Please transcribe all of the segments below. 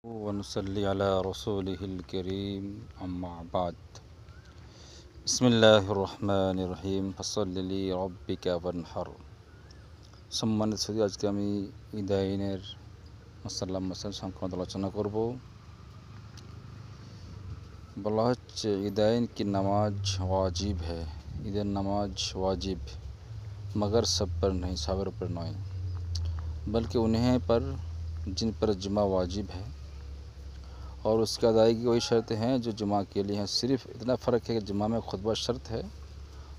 ونصلي على رسوله الكريم أما بعد بسم الله الرحمن الرحيم فصل لربك وانحر সম্মানিত সুধী, আজকে আমি ঈদাইনের মাসাইল সংক্রান্ত আলোচনা করব। বলা হচ্ছে ঈদাইন কি নামাজ ওয়াজিব है। ঈদের নামাজ ওয়াজিব मगर सब पर नहीं, साबर पर नहीं, बल्कि उन्हें पर जिन पर जुमा वाजिब है और उसकी अदायगी वही शर्त हैं जो जुमा के लिए हैं। सिर्फ इतना फ़र्क है कि जुमा में खुतबा शर्त है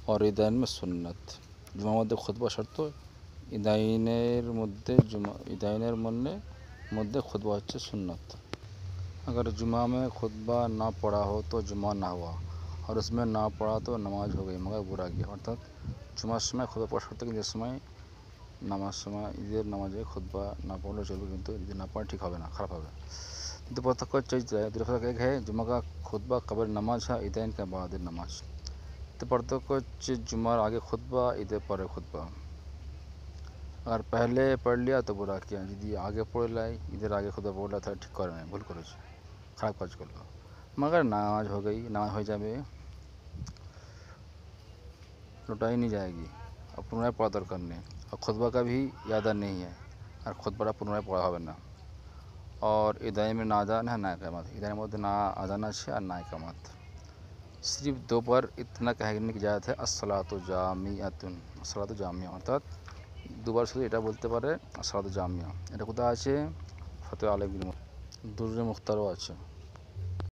और ঈদাইন में सुन्नत। जुमा मध्य खुतबा शर्त तो ঈদাইনের মধ্যে खुतबा হচ্ছে सुन्नत। अगर जुमा में खुतबा ना पढ़ा हो तो जुमा ना हुआ और उसमें ना पढ़ा तो नमाज हो गई मगर बुरा किया। अर्थात जुमार समय खुतबा पढ़ा सकते, কিন্তু সময় নামাজ সময় ঈদের নামাজে খুতবা না পড়লে চলবে, কিন্তু ঈদের না পড়া ঠিক হবে না, খারাপ হবে। কিন্তু পার্থক্য হচ্ছে দুটো ফারাক এক है जुमा का खुतबा कबल नमाज है, ঈদাইন का बाद नमाज। तो পার্থক্য হচ্ছে जुमार आगे खुतबा, ঈদের পরে खुतबा। अगर पहले पढ़ लिया तो बुरा किया, यदि आगे पढ़ लाई ঈদের आगे खुतबा पढ़ लिया था ঠিক করে নাই, ভুল করেছে, খারাপ কাজ করলো। मगर नमाज हो गई, नमाज हो जाए लौटाई नहीं जाएगी और पुनराय पढ़ा दरकार नहीं, और खुतबा का भी यादा नहीं है और खुतबा पुनराय पढ़ा হবে না। और ঈদাইন में ना आदान है ना इकामत, ঈদাইনের মধ্যে না আযান আছে আর না ইকামত। सिर्फ दो पर इतना कहने की इजाज़त है, अस्सलातु जामियातुन, अस्सलातु জামিয়া, অর্থাৎ দুবার শুধু এটা বলতে পারে আসসালাতু জামিয়া। এটা কোথায় আছে? ফতোয়া আলেমগীর দুররে মুখতারও আছে।